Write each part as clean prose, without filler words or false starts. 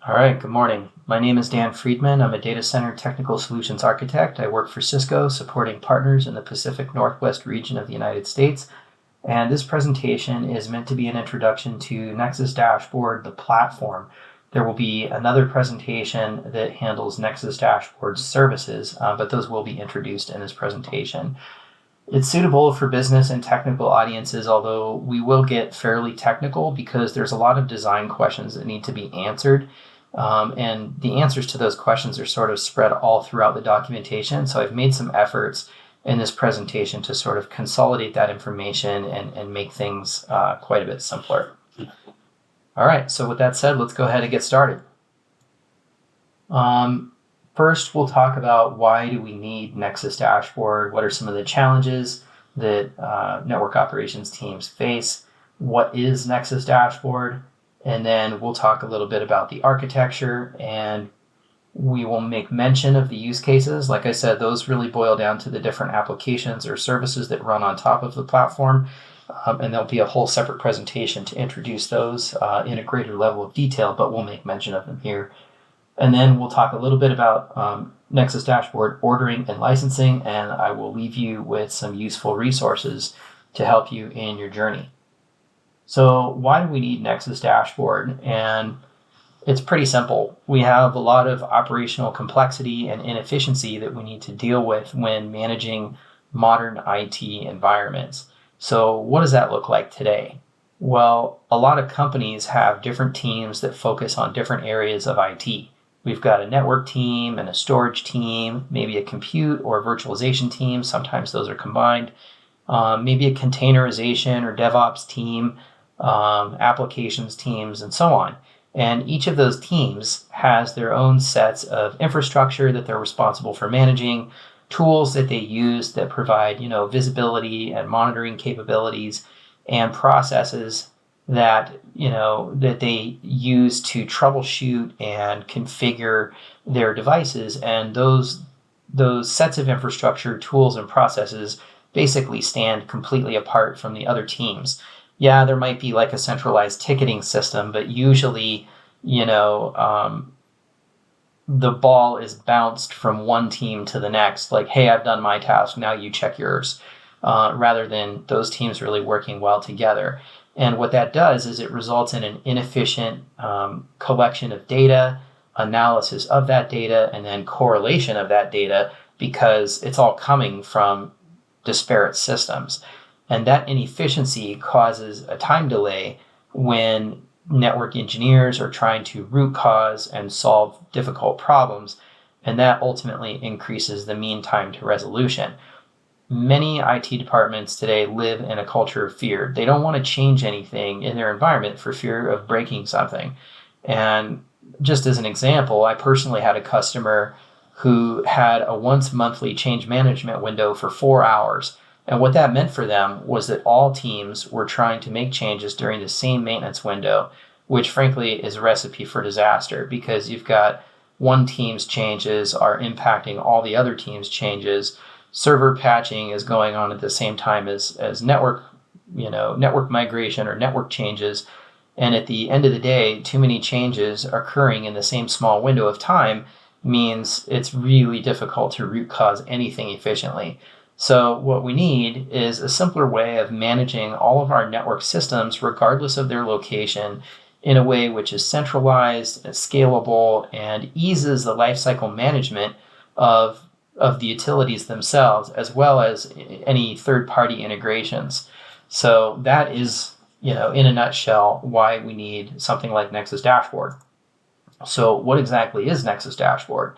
All right, good morning. My name is Dan Friedman. I'm a data center technical solutions architect. I work for Cisco, supporting partners in the Pacific Northwest region of the United States. And this presentation is meant to be an introduction to Nexus Dashboard, the platform. There will be another presentation that handles Nexus Dashboard services, but those will be introduced in this presentation. It's suitable for business and technical audiences, although we will get fairly technical because there's a lot of design questions that need to be answered. And the answers to those questions are sort of spread all throughout the documentation. So I've made some efforts in this presentation to sort of consolidate that information and make things quite a bit simpler. All right, so with that said, let's go ahead and get started. First, we'll talk about why do we need Nexus Dashboard? What are some of the challenges that network operations teams face? What is Nexus Dashboard? And then we'll talk a little bit about the architecture, and we will make mention of the use cases. Like I said, those really boil down to the different applications or services that run on top of the platform. And there'll be a whole separate presentation to introduce those in a greater level of detail, but we'll make mention of them here. And then we'll talk a little bit about Nexus Dashboard ordering and licensing, and I will leave you with some useful resources to help you in your journey. So why do we need Nexus Dashboard? And it's pretty simple. We have a lot of operational complexity and inefficiency that we need to deal with when managing modern IT environments. So what does that look like today? Well, a lot of companies have different teams that focus on different areas of IT. We've got a network team and a storage team, maybe a compute or virtualization team. Sometimes those are combined. Maybe a containerization or DevOps team, applications teams, and so on. And each of those teams has their own sets of infrastructure that they're responsible for managing, tools that they use that provide, visibility and monitoring capabilities, and processes that, that they use to troubleshoot and configure their devices. And those sets of infrastructure, tools, and processes basically stand completely apart from the other teams. Yeah, there might be like a centralized ticketing system, but usually, the ball is bounced from one team to the next, like, hey, I've done my task, now you check yours, rather than those teams really working well together. And what that does is it results in an inefficient collection of data, analysis of that data, and then correlation of that data, because it's all coming from disparate systems. And that inefficiency causes a time delay when network engineers are trying to root cause and solve difficult problems, and that ultimately increases the mean time to resolution. Many IT departments today live in a culture of fear. They don't want to change anything in their environment for fear of breaking something. And just as an example, I personally had a customer who had a once monthly change management window for 4 hours. And what that meant for them was that all teams were trying to make changes during the same maintenance window, which frankly is a recipe for disaster, because you've got one team's changes are impacting all the other team's changes. Server patching is going on at the same time as network migration or network changes. And at the end of the day, too many changes occurring in the same small window of time means it's really difficult to root cause anything efficiently. So what we need is a simpler way of managing all of our network systems, regardless of their location, in a way which is centralized and scalable and eases the lifecycle management of the utilities themselves, as well as any third-party integrations. So that is, in a nutshell, why we need something like Nexus Dashboard. So what exactly is Nexus Dashboard?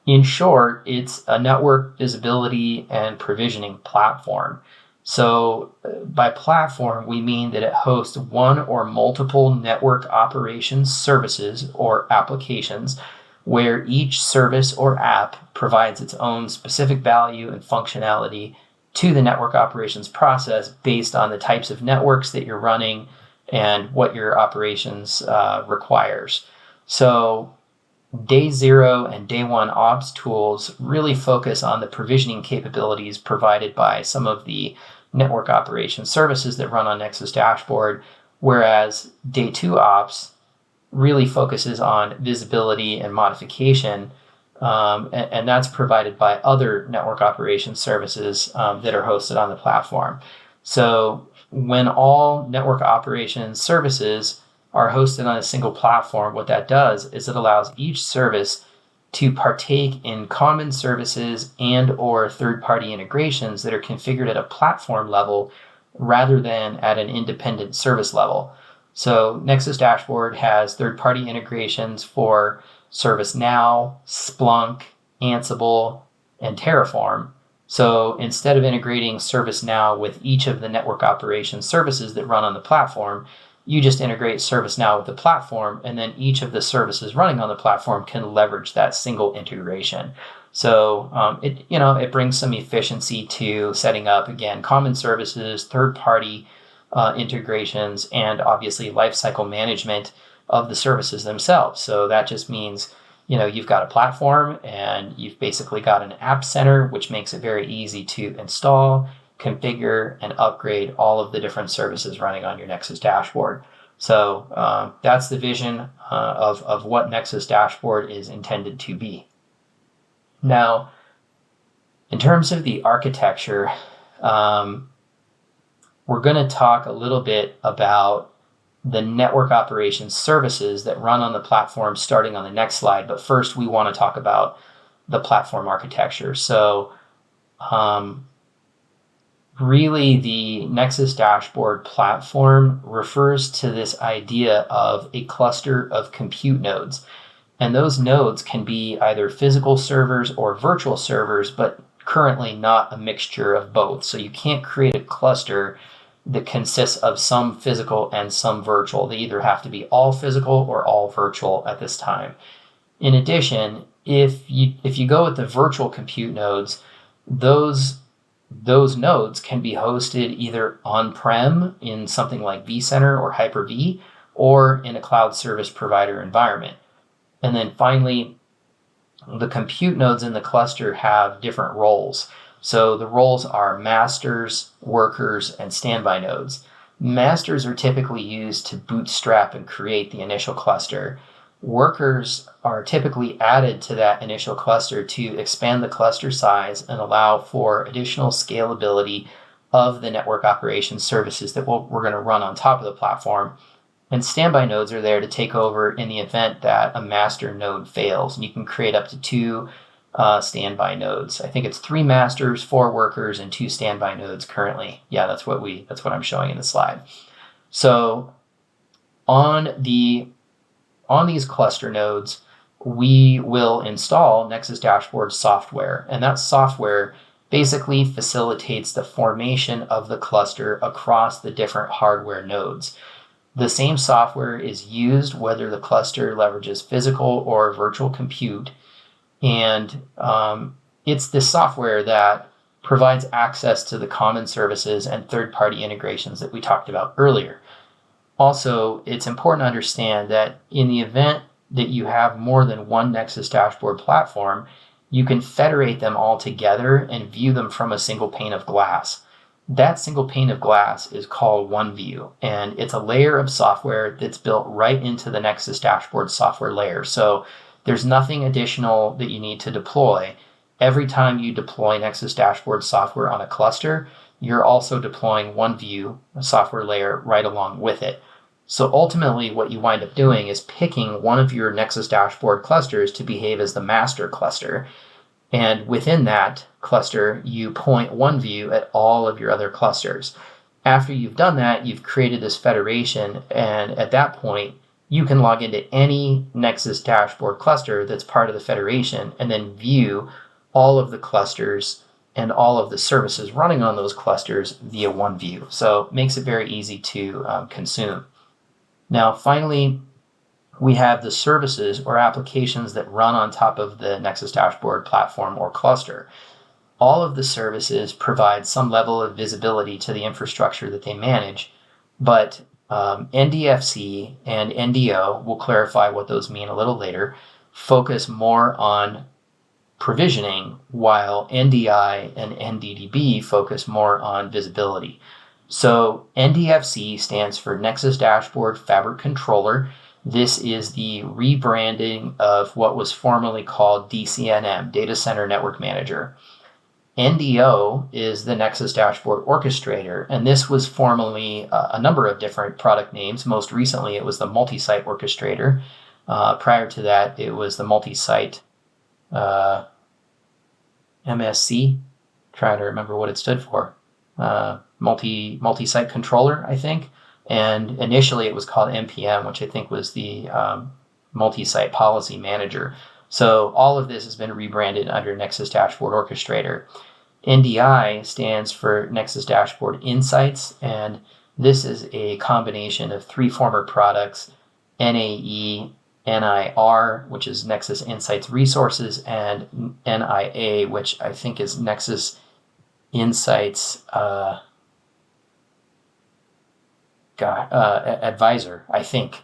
In short, it's a network visibility and provisioning platform. So by platform, we mean that it hosts one or multiple network operations services or applications, where each service or app provides its own specific value and functionality to the network operations process based on the types of networks that you're running and what your operations requires. So Day Zero and Day One Ops tools really focus on the provisioning capabilities provided by some of the network operations services that run on Nexus Dashboard, whereas Day Two Ops really focuses on visibility and modification, and that's provided by other network operations services that are hosted on the platform. So when all network operations services are hosted on a single platform, what that does is it allows each service to partake in common services and or third-party integrations that are configured at a platform level rather than at an independent service level. So Nexus Dashboard has third-party integrations for ServiceNow, Splunk, Ansible, and Terraform. So instead of integrating ServiceNow with each of the network operations services that run on the platform, you just integrate ServiceNow with the platform, and then each of the services running on the platform can leverage that single integration. So it brings some efficiency to setting up, again, common services, third-party integrations, and obviously lifecycle management of the services themselves. So that just means, you've got a platform and you've basically got an app center, which makes it very easy to install, configure, and upgrade all of the different services running on your Nexus Dashboard. So that's the vision of what Nexus Dashboard is intended to be. Now, in terms of the architecture, we're going to talk a little bit about the network operations services that run on the platform starting on the next slide. But first, we want to talk about the platform architecture. So really, the Nexus Dashboard platform refers to this idea of a cluster of compute nodes. And those nodes can be either physical servers or virtual servers, but currently not a mixture of both. So you can't create a cluster that consists of some physical and some virtual. They either have to be all physical or all virtual at this time. In addition, if you go with the virtual compute nodes, those nodes can be hosted either on-prem in something like vCenter or Hyper-V, or in a cloud service provider environment. And then finally, the compute nodes in the cluster have different roles. So the roles are masters, workers, and standby nodes. Masters are typically used to bootstrap and create the initial cluster. Workers are typically added to that initial cluster to expand the cluster size and allow for additional scalability of the network operations services that we're going to run on top of the platform. And standby nodes are there to take over in the event that a master node fails. And you can create up to 2 standby nodes. I think it's 3 masters, 4 workers, and 2 standby nodes currently. Yeah, that's what I'm showing in the slide. So on these cluster nodes, we will install Nexus Dashboard software, and that software basically facilitates the formation of the cluster across the different hardware nodes. The same software is used whether the cluster leverages physical or virtual compute, and it's this software that provides access to the common services and third-party integrations that we talked about earlier. Also, it's important to understand that in the event that you have more than one Nexus Dashboard platform, you can federate them all together and view them from a single pane of glass. That single pane of glass is called OneView, and it's a layer of software that's built right into the Nexus Dashboard software layer. So there's nothing additional that you need to deploy. Every time you deploy Nexus Dashboard software on a cluster, you're also deploying OneView, a software layer, right along with it. So ultimately, what you wind up doing is picking one of your Nexus Dashboard clusters to behave as the master cluster. And within that cluster, you point OneView at all of your other clusters. After you've done that, you've created this federation, and at that point, you can log into any Nexus Dashboard cluster that's part of the federation and then view all of the clusters and all of the services running on those clusters via OneView. So it makes it very easy to consume. Now, finally, we have the services or applications that run on top of the Nexus Dashboard platform or cluster. All of the services provide some level of visibility to the infrastructure that they manage, but NDFC and NDO, we'll clarify what those mean a little later, focus more on provisioning, while NDI and NDDB focus more on visibility. So NDFC stands for Nexus Dashboard Fabric Controller. This is the rebranding of what was formerly called DCNM, Data Center Network Manager. NDO is the Nexus Dashboard Orchestrator, and this was formerly a number of different product names. Most recently, it was the Multi-Site Orchestrator. Prior to that, it was the Multi-Site MSC. Trying to remember what it stood for. Multi-Site Controller, I think. And initially, it was called MPM, which I think was the Multi-Site Policy Manager. So all of this has been rebranded under Nexus Dashboard Orchestrator. NDI stands for Nexus Dashboard Insights, and this is a combination of three former products, NAE, NIR, which is Nexus Insights Resources, and NIA, which I think is Nexus Insights Advisor, I think.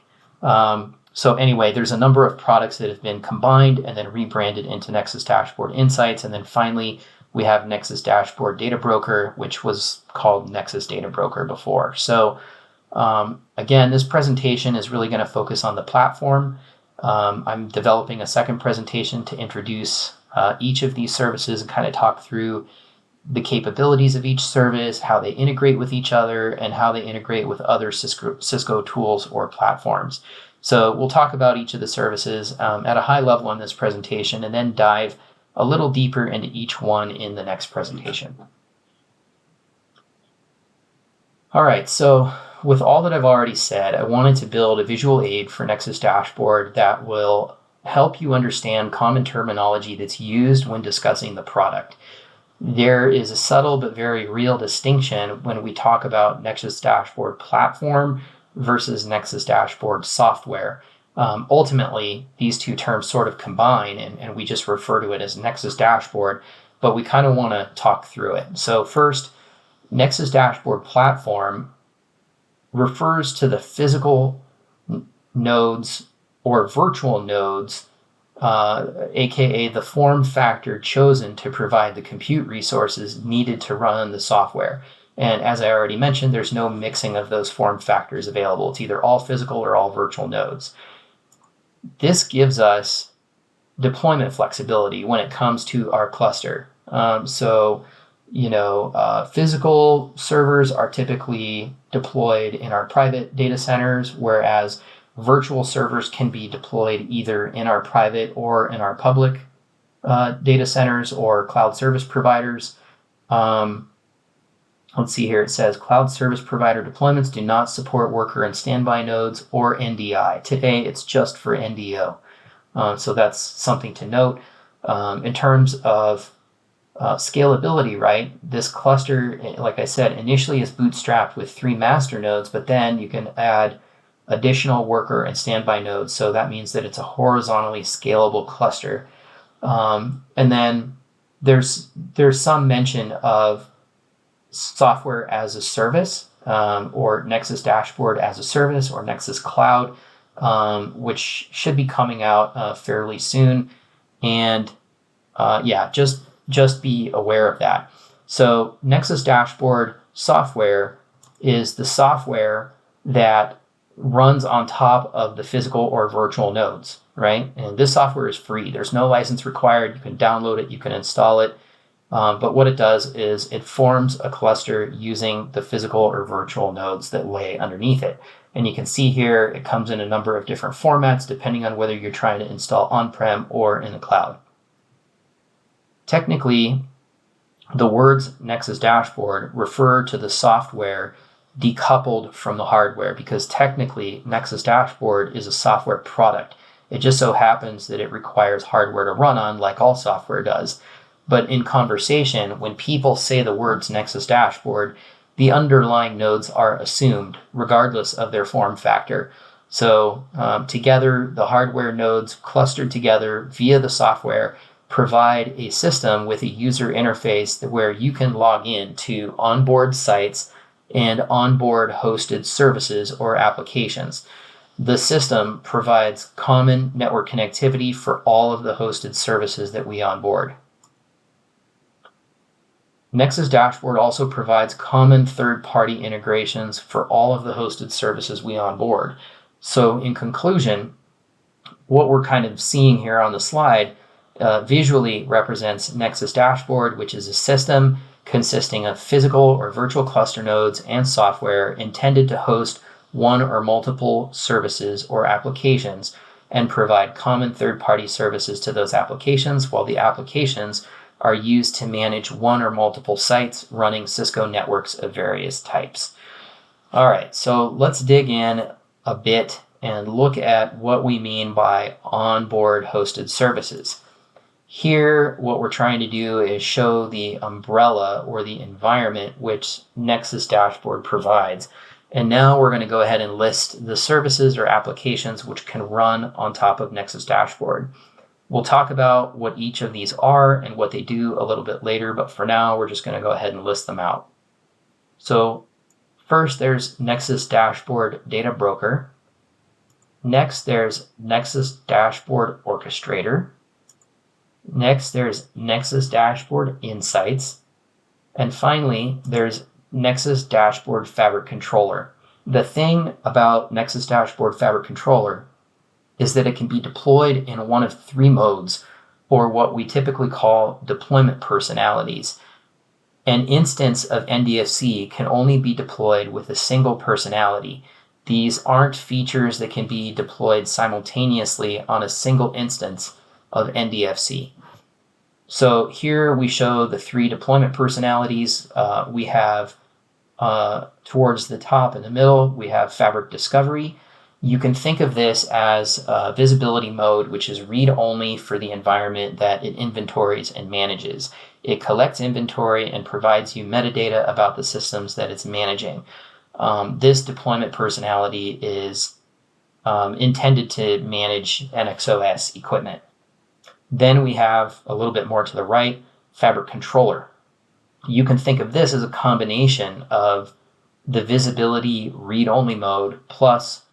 So anyway, there's a number of products that have been combined and then rebranded into Nexus Dashboard Insights. And then finally, we have Nexus Dashboard Data Broker, which was called Nexus Data Broker before. So again, this presentation is really going to focus on the platform. I'm developing a second presentation to introduce each of these services and kind of talk through the capabilities of each service, how they integrate with each other, and how they integrate with other Cisco tools or platforms. So we'll talk about each of the services at a high level in this presentation and then dive a little deeper into each one in the next presentation. All right, so with all that I've already said, I wanted to build a visual aid for Nexus Dashboard that will help you understand common terminology that's used when discussing the product. There is a subtle but very real distinction when we talk about Nexus Dashboard Platform versus Nexus Dashboard Software. Ultimately, these two terms sort of combine, and we just refer to it as Nexus Dashboard, but we kind of want to talk through it. So first, Nexus Dashboard Platform refers to the physical nodes or virtual nodes, aka the form factor chosen to provide the compute resources needed to run the software. And as I already mentioned, there's no mixing of those form factors available. It's either all physical or all virtual nodes. This gives us deployment flexibility when it comes to our cluster. Physical servers are typically deployed in our private data centers, whereas virtual servers can be deployed either in our private or in our public data centers or cloud service providers. Let's see here. It says cloud service provider deployments do not support worker and standby nodes or NDI. Today, it's just for NDO. So that's something to note. In terms of scalability, right? This cluster, like I said, initially is bootstrapped with 3 master nodes, but then you can add additional worker and standby nodes. So that means that it's a horizontally scalable cluster. And then there's some mention of software as a service, or Nexus Dashboard as a service, or Nexus Cloud, which should be coming out fairly soon. And just be aware of that. So Nexus Dashboard software is the software that runs on top of the physical or virtual nodes, right? And this software is free. There's no license required. You can download it, you can install it. But what it does is it forms a cluster using the physical or virtual nodes that lay underneath it. And you can see here, it comes in a number of different formats depending on whether you're trying to install on-prem or in the cloud. Technically, the words Nexus Dashboard refer to the software decoupled from the hardware, because technically Nexus Dashboard is a software product. It just so happens that it requires hardware to run on, like all software does. But in conversation, when people say the words Nexus Dashboard, the underlying nodes are assumed regardless of their form factor. So together, the hardware nodes clustered together via the software provide a system with a user interface where you can log in to onboard sites and onboard hosted services or applications. The system provides common network connectivity for all of the hosted services that we onboard. Nexus Dashboard also provides common third-party integrations for all of the hosted services we onboard. So in conclusion, what we're kind of seeing here on the slide visually represents Nexus Dashboard, which is a system consisting of physical or virtual cluster nodes and software intended to host one or multiple services or applications and provide common third-party services to those applications, while the applications are used to manage one or multiple sites running Cisco networks of various types. All right, so let's dig in a bit and look at what we mean by onboard hosted services. Here, what we're trying to do is show the umbrella or the environment which Nexus Dashboard provides. And now we're going to go ahead and list the services or applications which can run on top of Nexus Dashboard. We'll talk about what each of these are and what they do a little bit later, but for now, we're just going to go ahead and list them out. So first, there's Nexus Dashboard Data Broker. Next, there's Nexus Dashboard Orchestrator. Next, there's Nexus Dashboard Insights. And finally, there's Nexus Dashboard Fabric Controller. The thing about Nexus Dashboard Fabric Controller is that it can be deployed in one of three modes, or what we typically call deployment personalities. An instance of NDFC can only be deployed with a single personality. These aren't features that can be deployed simultaneously on a single instance of NDFC. So here we show the three deployment personalities. We have towards the top in the middle, we have Fabric Discovery. You can think of this as visibility mode, which is read-only for the environment that it inventories and manages. It collects inventory and provides you metadata about the systems that it's managing. This deployment personality is intended to manage NXOS equipment. Then we have a little bit more to the right, Fabric Controller. You can think of this as a combination of the visibility read-only mode plus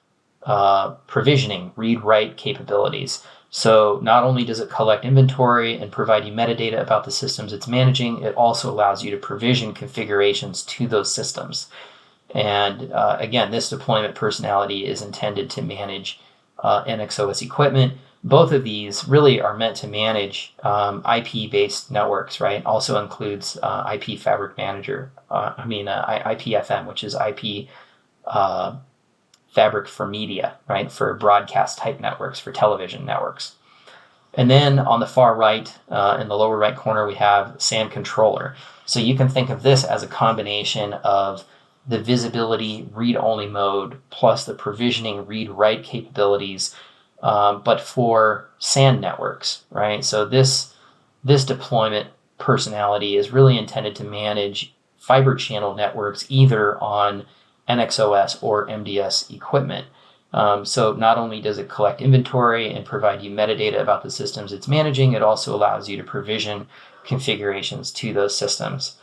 provisioning read-write capabilities. So not only does it collect inventory and provide you metadata about the systems it's managing, it also allows you to provision configurations to those systems. And again, this deployment personality is intended to manage NXOS equipment. Both of these really are meant to manage IP-based networks, right? Also includes IP Fabric Manager, IPFM, which is IP Fabric for media, right? For broadcast type networks, for television networks. And then on the far right, in the lower right corner, we have SAN Controller. So you can think of this as a combination of the visibility read-only mode plus the provisioning read-write capabilities, but for SAN networks, right? So this deployment personality is really intended to manage fiber channel networks either on NXOS or MDS equipment. So not only does it collect inventory and provide you metadata about the systems it's managing, it also allows you to provision configurations to those systems.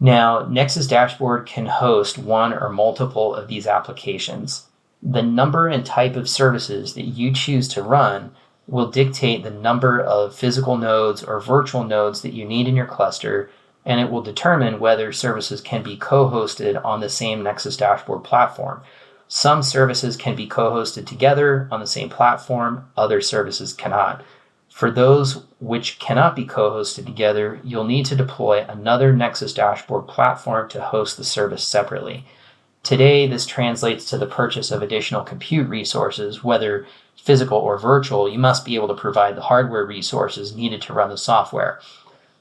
Now, Nexus Dashboard can host one or multiple of these applications. The number and type of services that you choose to run will dictate the number of physical nodes or virtual nodes that you need in your cluster, and it will determine whether services can be co-hosted on the same Nexus Dashboard platform. Some services can be co-hosted together on the same platform, other services cannot. For those which cannot be co-hosted together, you'll need to deploy another Nexus Dashboard platform to host the service separately. Today, this translates to the purchase of additional compute resources, whether physical or virtual. You must be able to provide the hardware resources needed to run the software.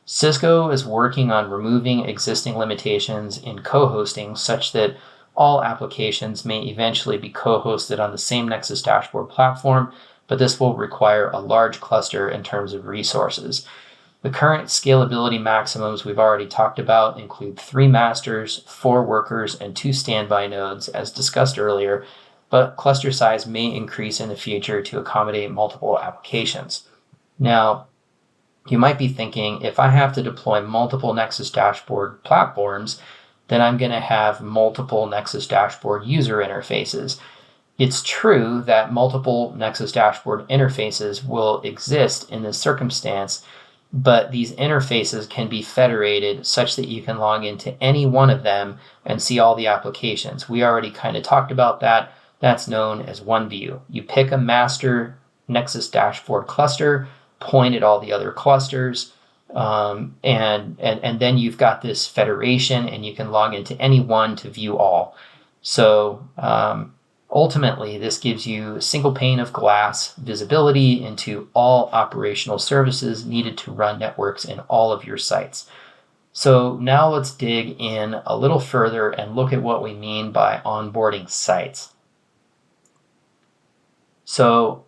Cisco is working on removing existing limitations in co-hosting such that all applications may eventually be co-hosted on the same Nexus Dashboard platform, but this will require a large cluster in terms of resources. The current scalability maximums we've already talked about include 3 masters, 4 workers, and 2 standby nodes, as discussed earlier, but cluster size may increase in the future to accommodate multiple applications. Now, you might be thinking, if I have to deploy multiple Nexus Dashboard platforms, then I'm going to have multiple Nexus Dashboard user interfaces. It's true that multiple Nexus Dashboard interfaces will exist in this circumstance, but these interfaces can be federated such that you can log into any one of them and see all the applications. We already kind of talked about that. That's known as OneView. You pick a master Nexus Dashboard cluster, point at all the other clusters, and then you've got this federation, and you can log into any one to view all. So ultimately, this gives you a single pane of glass visibility into all operational services needed to run networks in all of your sites. So now let's dig in a little further and look at what we mean by onboarding sites. So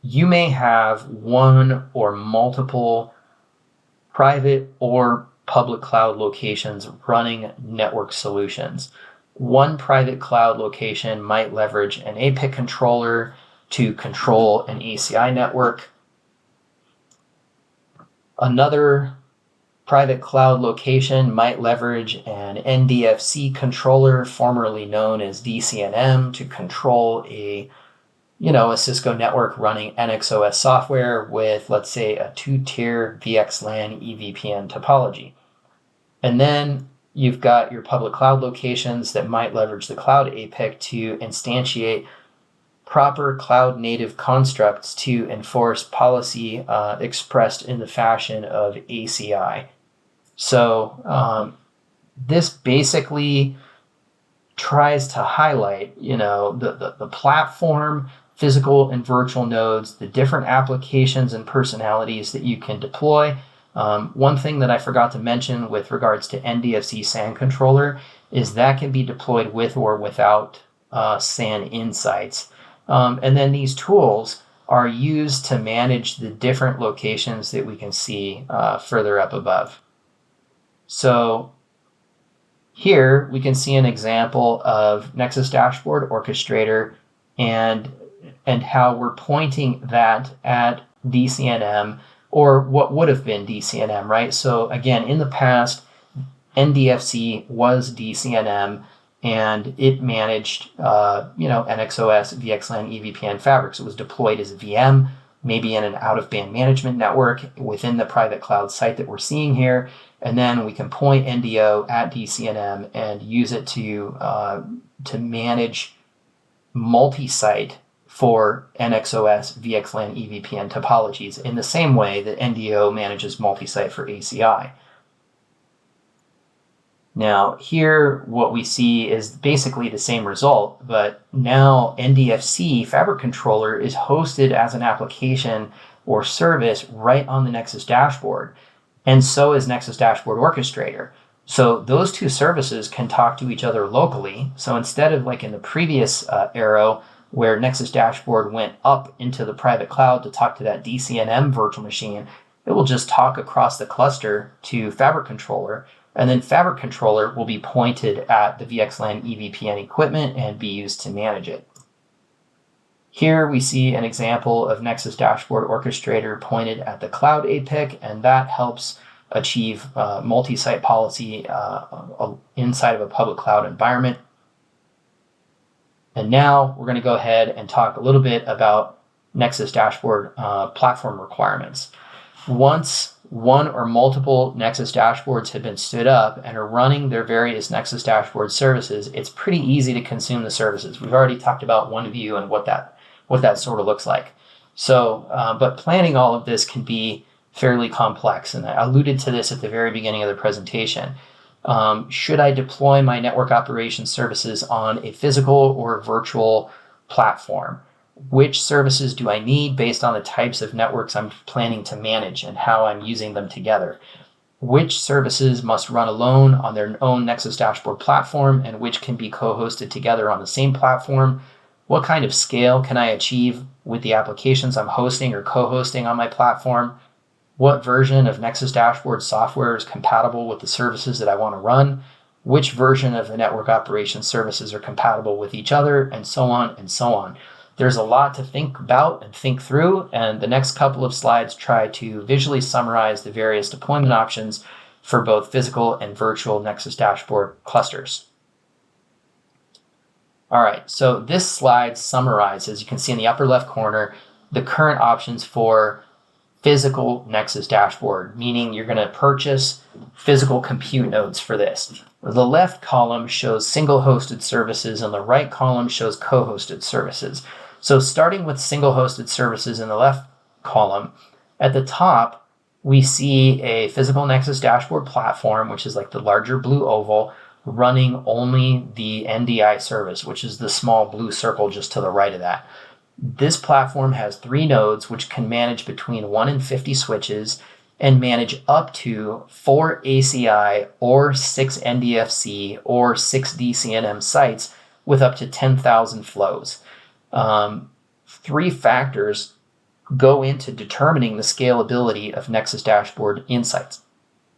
you may have one or multiple private or public cloud locations running network solutions. One private cloud location might leverage an APIC controller to control an ACI network. Another private cloud location might leverage an NDFC controller, formerly known as DCNM, to control a Cisco network running NXOS software with, let's say, a 2-tier VXLAN EVPN topology. And then you've got your public cloud locations that might leverage the cloud APIC to instantiate proper cloud native constructs to enforce policy expressed in the fashion of ACI. So this basically tries to highlight, the platform, physical and virtual nodes, the different applications and personalities that you can deploy. One thing that I forgot to mention with regards to NDFC SAN controller is that can be deployed with or without SAN insights. And then these tools are used to manage the different locations that we can see further up above. So here we can see an example of Nexus Dashboard Orchestrator and how we're pointing that at DCNM, or what would have been DCNM, right? So again, in the past, NDFC was DCNM, and it managed, NXOS, VXLAN, EVPN fabrics. It was deployed as a VM, maybe in an out-of-band management network within the private cloud site that we're seeing here. And then we can point NDO at DCNM and use it to manage multi-site for NXOS, VXLAN, EVPN topologies in the same way that NDO manages multi-site for ACI. Now here what we see is basically the same result, but now NDFC Fabric Controller is hosted as an application or service right on the Nexus Dashboard, and so is Nexus Dashboard Orchestrator. So those two services can talk to each other locally. So instead of like in the previous arrow, where Nexus Dashboard went up into the private cloud to talk to that DCNM virtual machine, it will just talk across the cluster to Fabric Controller, and then Fabric Controller will be pointed at the VXLAN EVPN equipment and be used to manage it. Here we see an example of Nexus Dashboard Orchestrator pointed at the cloud APIC, and that helps achieve multi-site policy inside of a public cloud environment. And now we're going to go ahead and talk a little bit about Nexus Dashboard platform requirements. Once one or multiple Nexus Dashboards have been stood up and are running their various Nexus Dashboard services, it's pretty easy to consume the services. We've already talked about OneView and what that sort of looks like. So, but planning all of this can be fairly complex, and I alluded to this at the very beginning of the presentation. Should I deploy my network operations services on a physical or virtual platform? Which services do I need based on the types of networks I'm planning to manage and how I'm using them together? Which services must run alone on their own Nexus Dashboard platform, and which can be co-hosted together on the same platform? What kind of scale can I achieve with the applications I'm hosting or co-hosting on my platform? What version of Nexus Dashboard software is compatible with the services that I want to run? Which version of the network operations services are compatible with each other, and so on and so on. There's a lot to think about and think through, and the next couple of slides try to visually summarize the various deployment options for both physical and virtual Nexus Dashboard clusters. All right, so this slide summarizes, you can see in the upper left corner, the current options for physical Nexus Dashboard, meaning you're going to purchase physical compute nodes for this. The left column shows single hosted services and the right column shows co-hosted services. So starting with single hosted services in the left column, at the top, we see a physical Nexus Dashboard platform, which is like the larger blue oval, running only the NDI service, which is the small blue circle just to the right of that. This platform has 3 nodes, which can manage between 1 and 50 switches and manage up to 4 ACI or 6 NDFC or 6 DCNM sites with up to 10,000 flows. 3 factors go into determining the scalability of Nexus Dashboard insights: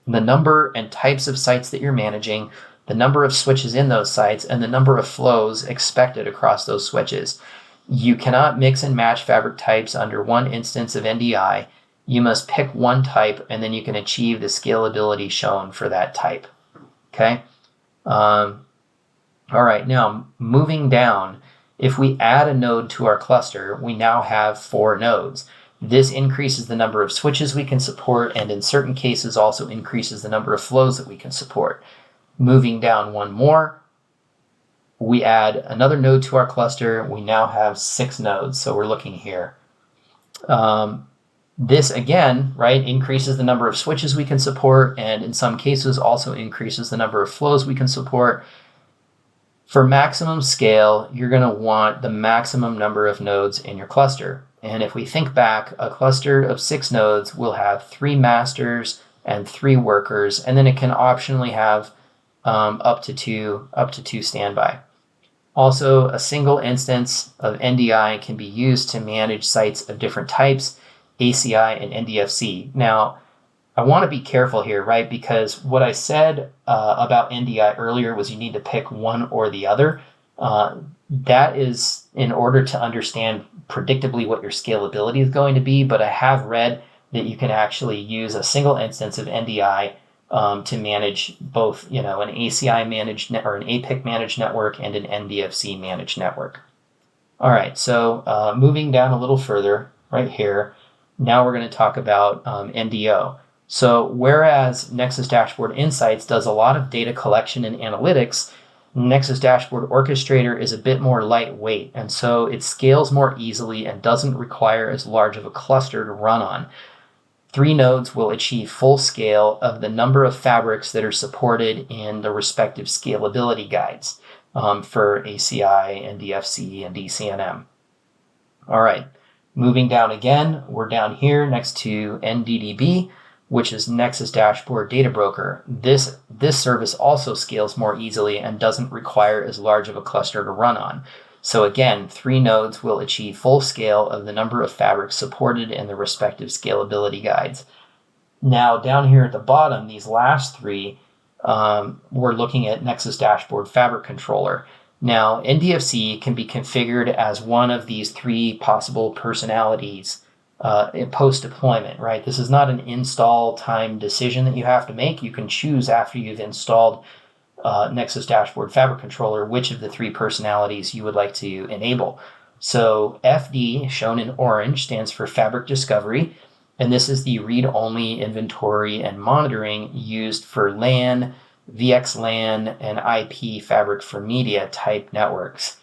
the number and types of sites that you're managing, the number of switches in those sites, and the number of flows expected across those switches. You cannot mix and match fabric types under one instance of NDI. You must pick one type, and then you can achieve the scalability shown for that type. Okay? All right, now moving down, if we add a node to our cluster, we now have 4 nodes. This increases the number of switches we can support, and in certain cases also increases the number of flows that we can support. Moving down one more, we add another node to our cluster. We now have 6 nodes. So we're looking here. This again, right, increases the number of switches we can support, and in some cases also increases the number of flows we can support. For maximum scale, you're going to want the maximum number of nodes in your cluster. And if we think back, a cluster of 6 nodes will have 3 masters and 3 workers, and then it can optionally have up to two standby. Also, a single instance of NDI can be used to manage sites of different types, ACI and NDFC. Now, I want to be careful here, right? Because what I said about NDI earlier was you need to pick one or the other. That is in order to understand predictably what your scalability is going to be, but I have read that you can actually use a single instance of NDI to manage both, an ACI managed or an APIC managed network and an NDFC managed network. All right, so moving down a little further, right here, now we're going to talk about NDO. So whereas Nexus Dashboard Insights does a lot of data collection and analytics, Nexus Dashboard Orchestrator is a bit more lightweight, and so it scales more easily and doesn't require as large of a cluster to run on. 3 nodes will achieve full scale of the number of fabrics that are supported in the respective scalability guides for ACI, NDFC, and DCNM. All right, moving down again, we're down here next to NDDB, which is Nexus Dashboard Data Broker. This service also scales more easily and doesn't require as large of a cluster to run on. So again, 3 nodes will achieve full scale of the number of fabrics supported in the respective scalability guides. Now down here at the bottom, these last 3, we're looking at Nexus Dashboard Fabric Controller. Now NDFC can be configured as one of these 3 possible personalities post-deployment, right? This is not an install time decision that you have to make. You can choose after you've installed Nexus Dashboard Fabric Controller which of the 3 personalities you would like to enable. So FD, shown in orange, stands for Fabric Discovery, and this is the read-only inventory and monitoring used for LAN, VXLAN, and IP fabric for media type networks.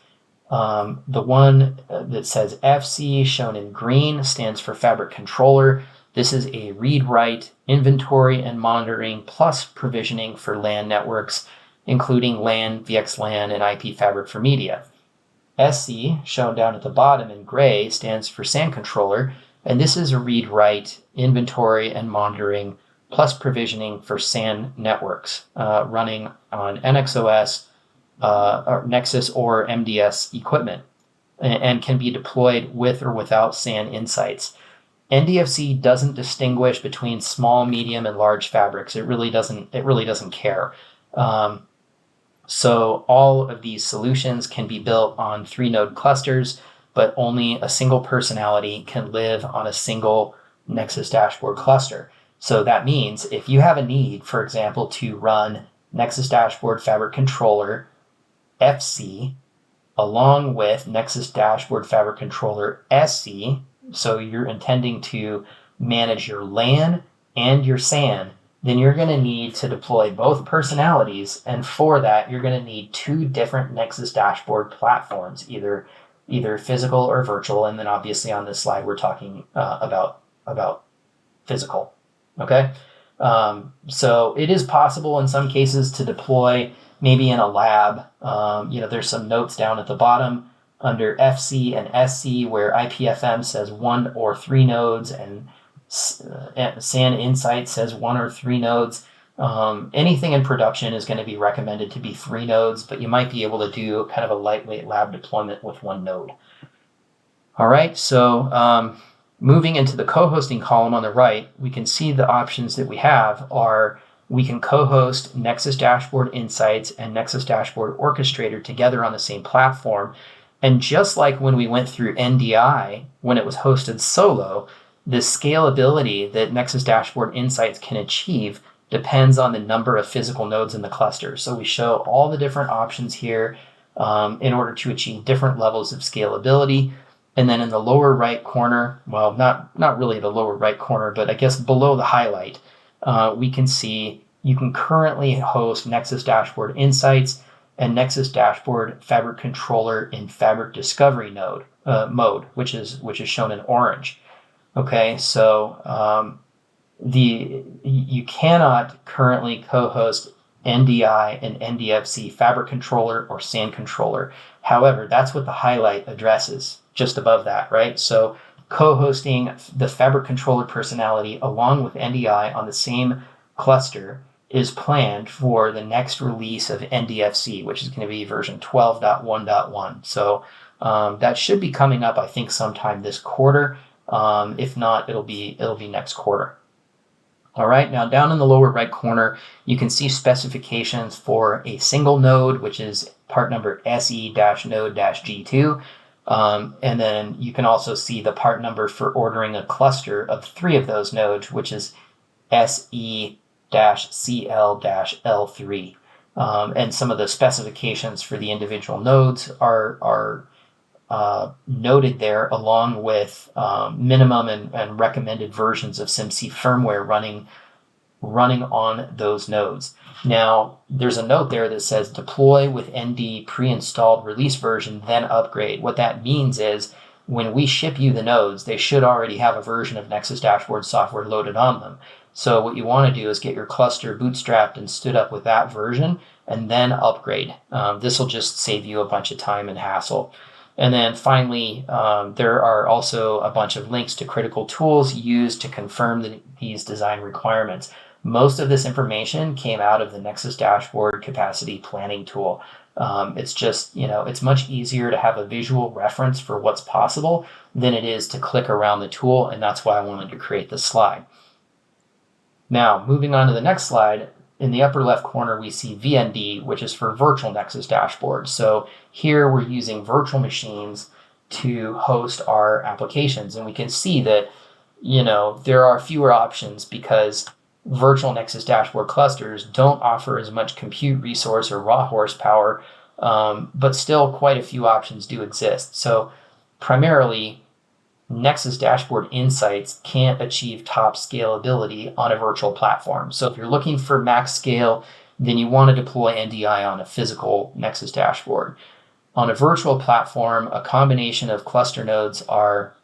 The one that says FC, shown in green, stands for Fabric Controller. This is a read-write, inventory and monitoring plus provisioning for LAN networks, including LAN, VXLAN, and IP fabric for media. SC, shown down at the bottom in gray, stands for SAN Controller, and this is a read-write, inventory and monitoring plus provisioning for SAN networks running on NXOS, or Nexus or MDS equipment, and can be deployed with or without SAN insights. NDFC doesn't distinguish between small, medium, and large fabrics. It really doesn't care. So all of these solutions can be built on 3-node clusters, but only a single personality can live on a single Nexus Dashboard cluster. So that means if you have a need, for example, to run Nexus Dashboard Fabric Controller FC along with Nexus Dashboard Fabric Controller SC, so you're intending to manage your LAN and your SAN, then you're going to need to deploy both personalities. And for that, you're going to need 2 different Nexus Dashboard platforms, either physical or virtual. And then obviously on this slide, we're talking about physical. Okay. So it is possible in some cases to deploy maybe in a lab. There's some notes down at the bottom under FC and SC where IPFM says 1 or 3 nodes and SAN Insight says 1 or 3 nodes. Anything in production is going to be recommended to be 3 nodes, but you might be able to do kind of a lightweight lab deployment with 1 node. All right, so moving into the co-hosting column on the right, we can see the options that we have are we can co-host Nexus Dashboard Insights and Nexus Dashboard Orchestrator together on the same platform. And just like when we went through NDI, when it was hosted solo, the scalability that Nexus Dashboard Insights can achieve depends on the number of physical nodes in the cluster. So we show all the different options here in order to achieve different levels of scalability. And then in the lower right corner, well, not really the lower right corner, but I guess below the highlight, we can see you can currently host Nexus Dashboard Insights and Nexus Dashboard Fabric Controller in Fabric Discovery mode, which is shown in orange. Okay, so you cannot currently co-host NDI and NDFC Fabric Controller or SAN Controller. However, that's what the highlight addresses just above that, right? So co-hosting the Fabric Controller personality along with NDI on the same cluster is planned for the next release of NDFC, which is going to be version 12.1.1. So that should be coming up, I think, sometime this quarter. If not, it'll be next quarter. All right, now down in the lower right corner, you can see specifications for a single node, which is part number SE-node-G2. And then you can also see the part number for ordering a cluster of 3 of those nodes, which is SE-CL-L3. And some of the specifications for the individual nodes are noted there, along with minimum and recommended versions of SIMC firmware running on those nodes. Now, there's a note there that says deploy with ND pre-installed release version, then upgrade. What that means is when we ship you the nodes, they should already have a version of Nexus Dashboard software loaded on them. So what you want to do is get your cluster bootstrapped and stood up with that version and then upgrade. This will just save you a bunch of time and hassle. And then finally, there are also a bunch of links to critical tools used to confirm these design requirements. Most of this information came out of the Nexus Dashboard Capacity Planning tool. It's just, it's much easier to have a visual reference for what's possible than it is to click around the tool, and that's why I wanted to create this slide. Now, moving on to the next slide, in the upper left corner, we see VND, which is for Virtual Nexus Dashboard. So here we're using virtual machines to host our applications. And we can see that, there are fewer options because virtual Nexus Dashboard clusters don't offer as much compute resource or raw horsepower, but still quite a few options do exist. So primarily, Nexus Dashboard Insights can't achieve top scalability on a virtual platform. So if you're looking for max scale, then you want to deploy NDI on a physical Nexus Dashboard. On a virtual platform, a combination of cluster nodes are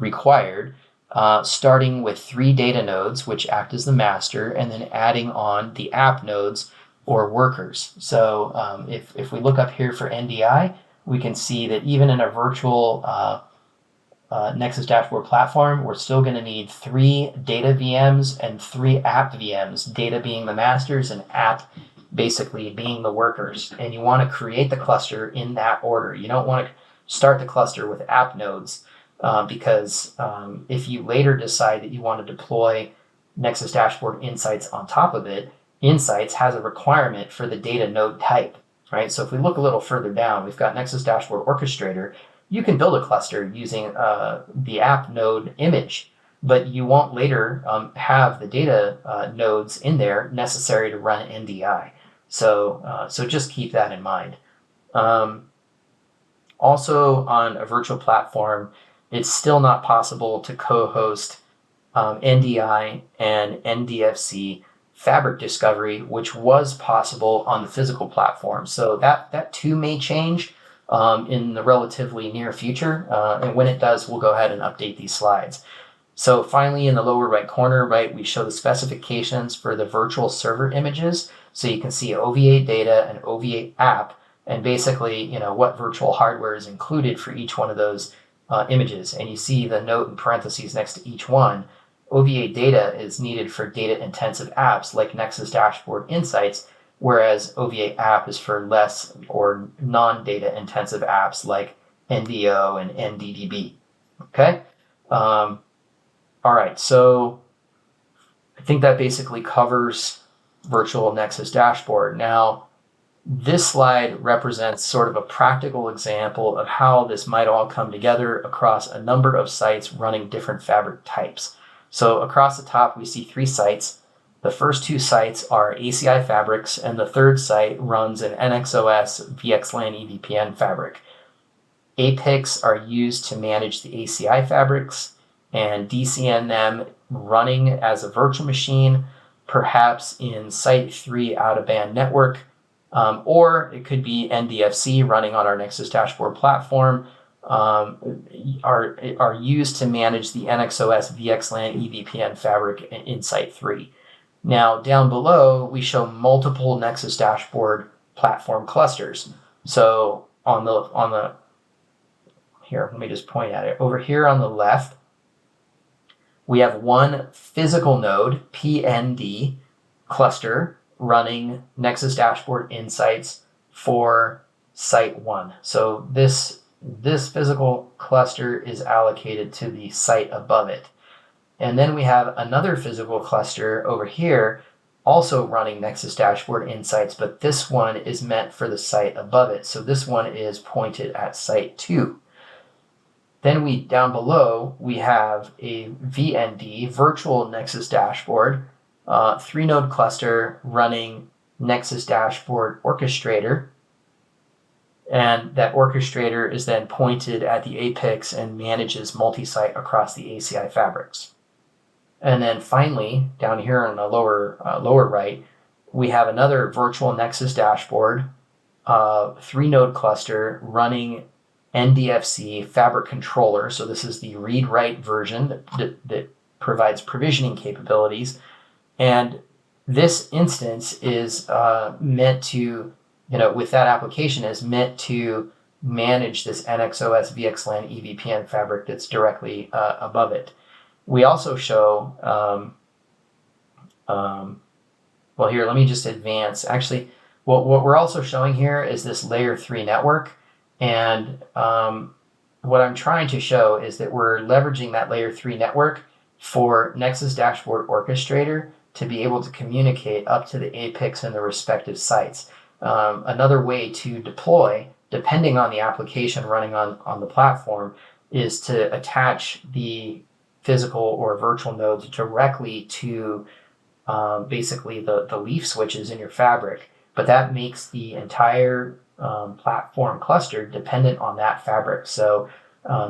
required, starting with 3 data nodes, which act as the master, and then adding on the app nodes or workers. So if we look up here for NDI, we can see that even in a virtual Nexus Dashboard platform, we're still going to need 3 data VMs and 3 app VMs, data being the masters and app basically being the workers. And you want to create the cluster in that order. You don't want to start the cluster with app nodes because if you later decide that you want to deploy Nexus Dashboard Insights on top of it, Insights has a requirement for the data node type, right? So if we look a little further down, we've got Nexus Dashboard Orchestrator. You can build a cluster using the app node image, but you won't later have the data nodes in there necessary to run NDI. So just keep that in mind. Also, on a virtual platform, it's still not possible to co-host NDI and NDFC fabric discovery, which was possible on the physical platform. So that too may change in the relatively near future. And when it does, we'll go ahead and update these slides. So finally, in the lower right corner, right, we show the specifications for the virtual server images. So you can see OVA data and OVA app, and basically, what virtual hardware is included for each one of those images. And you see the note in parentheses next to each one. OVA data is needed for data-intensive apps like Nexus Dashboard Insights, whereas OVA app is for less or non-data intensive apps like NDO and NDDB. Okay? All right, so I think that basically covers virtual Nexus Dashboard. Now, this slide represents sort of a practical example of how this might all come together across a number of sites running different fabric types. So across the top, we see 3 sites. The first 2 sites are ACI fabrics, and the third site runs an NXOS VXLAN EVPN fabric. APICs are used to manage the ACI fabrics and DCN them running as a virtual machine, perhaps in Site 3 out-of-band network, or it could be NDFC running on our Nexus Dashboard platform, are used to manage the NXOS VXLAN EVPN fabric in Site 3. Now, down below, we show multiple Nexus Dashboard platform clusters. So here, let me just point at it. Over here on the left, we have one physical node, PND, cluster running Nexus Dashboard Insights for Site 1. So this physical cluster is allocated to the site above it. And then we have another physical cluster over here also running Nexus Dashboard Insights, but this one is meant for the site above it. So this one is pointed at Site 2. Then down below, we have a VND, Virtual Nexus Dashboard, 3-node cluster running Nexus Dashboard Orchestrator. And that orchestrator is then pointed at the APICs and manages multi-site across the ACI fabrics. And then finally, down here on the lower right, we have another virtual Nexus Dashboard, 3-node cluster running NDFC fabric controller. So this is the read-write version that provides provisioning capabilities. And this instance is meant to, with that application, is meant to manage this NXOS VXLAN EVPN fabric that's directly above it. We also show, well, here, let me just advance. Actually, what we're also showing here is this layer 3 network. And what I'm trying to show is that we're leveraging that layer 3 network for Nexus Dashboard Orchestrator to be able to communicate up to the APICs in the respective sites. Another way to deploy, depending on the application running on the platform, is to attach the physical or virtual nodes directly to basically the leaf switches in your fabric. But that makes the entire platform cluster dependent on that fabric. So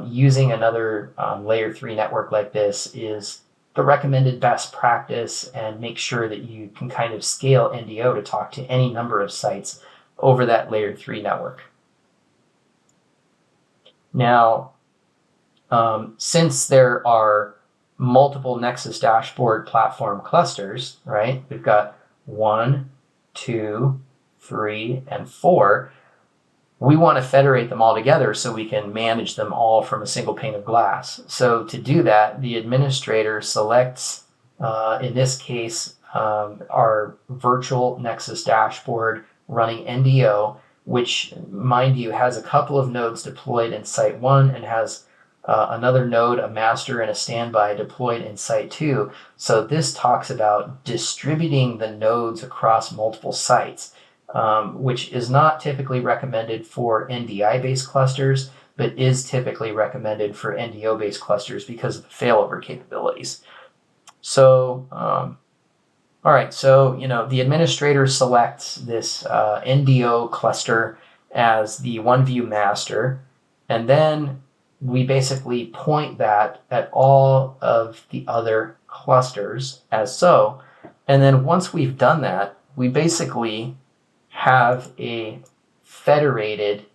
using another layer 3 network like this is the recommended best practice, and make sure that you can kind of scale NDO to talk to any number of sites over that layer 3 network. Now, since there are multiple Nexus Dashboard platform clusters, right? We've got 1, 2, 3, and 4. We want to federate them all together so we can manage them all from a single pane of glass. So to do that, the administrator selects, in this case, our virtual Nexus Dashboard running NDO, which, mind you, has a couple of nodes deployed in Site 1 and has another node, a master, and a standby deployed in Site 2. So this talks about distributing the nodes across multiple sites, which is not typically recommended for NDI-based clusters, but is typically recommended for NDO-based clusters because of the failover capabilities. So, all right, so, the administrator selects this NDO cluster as the OneView master, and then we basically point that at all of the other clusters as so. And then once we've done that, we basically have a federated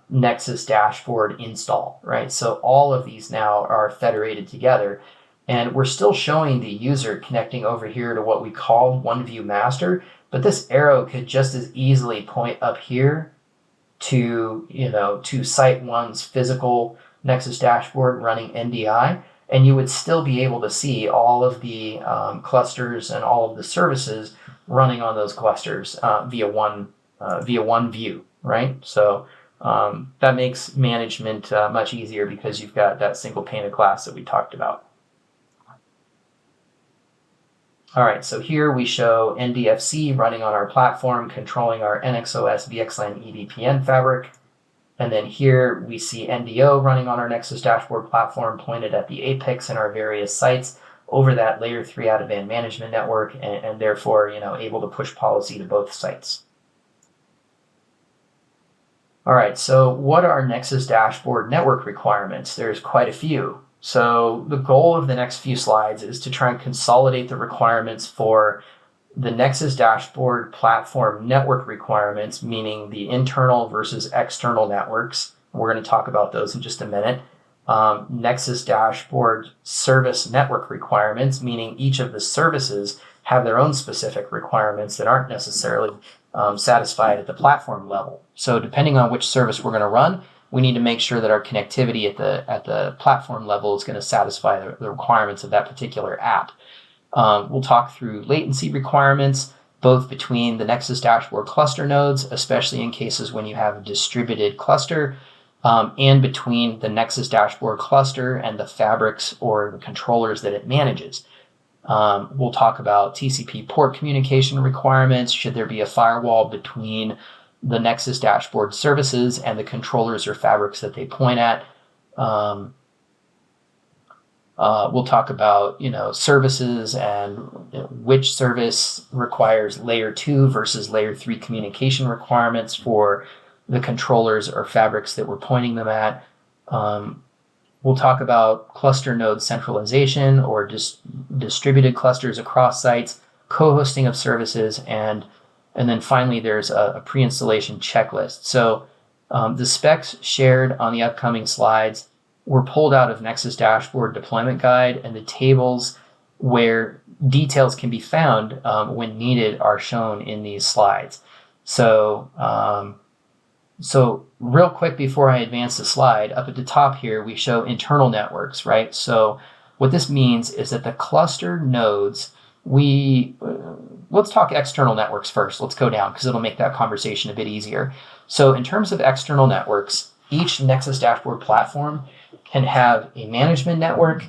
Nexus Dashboard install, right? So all of these now are federated together, and we're still showing the user connecting over here to what we called OneView master, but this arrow could just as easily point up here to, to Site 1's physical Nexus Dashboard running NDI, and you would still be able to see all of the clusters and all of the services running on those clusters via one view, right? So that makes management much easier because you've got that single pane of glass that we talked about. All right, so here we show NDFC running on our platform, controlling our NXOS VXLAN EVPN fabric. And then here we see NDO running on our Nexus Dashboard platform, pointed at the apex in our various sites over that layer 3 out-of-band management network, and therefore, able to push policy to both sites. All right, so what are Nexus Dashboard network requirements? There's quite a few. So the goal of the next few slides is to try and consolidate the requirements for the Nexus Dashboard platform network requirements, meaning the internal versus external networks. We're going to talk about those in just a minute. Nexus Dashboard service network requirements, meaning each of the services have their own specific requirements that aren't necessarily satisfied at the platform level. So depending on which service we're going to run, we need to make sure that our connectivity at the platform level is going to satisfy the requirements of that particular app. We'll talk through latency requirements, both between the Nexus Dashboard cluster nodes, especially in cases when you have a distributed cluster, and between the Nexus Dashboard cluster and the fabrics or the controllers that it manages. We'll talk about TCP port communication requirements. Should there be a firewall between the Nexus Dashboard services and the controllers or fabrics that they point at? We'll talk about services and which service requires layer 2 versus layer 3 communication requirements for the controllers or fabrics that we're pointing them at. We'll talk about cluster node centralization or distributed clusters across sites, co-hosting of services, and then finally there's a pre-installation checklist. So the specs shared on the upcoming slides were pulled out of Nexus Dashboard Deployment Guide, and the tables where details can be found when needed are shown in these slides. So real quick before I advance the slide, up at the top here, we show internal networks, right? So what this means is that the cluster nodes, let's talk external networks first. Let's go down because it'll make that conversation a bit easier. So in terms of external networks, each Nexus Dashboard platform can have a management network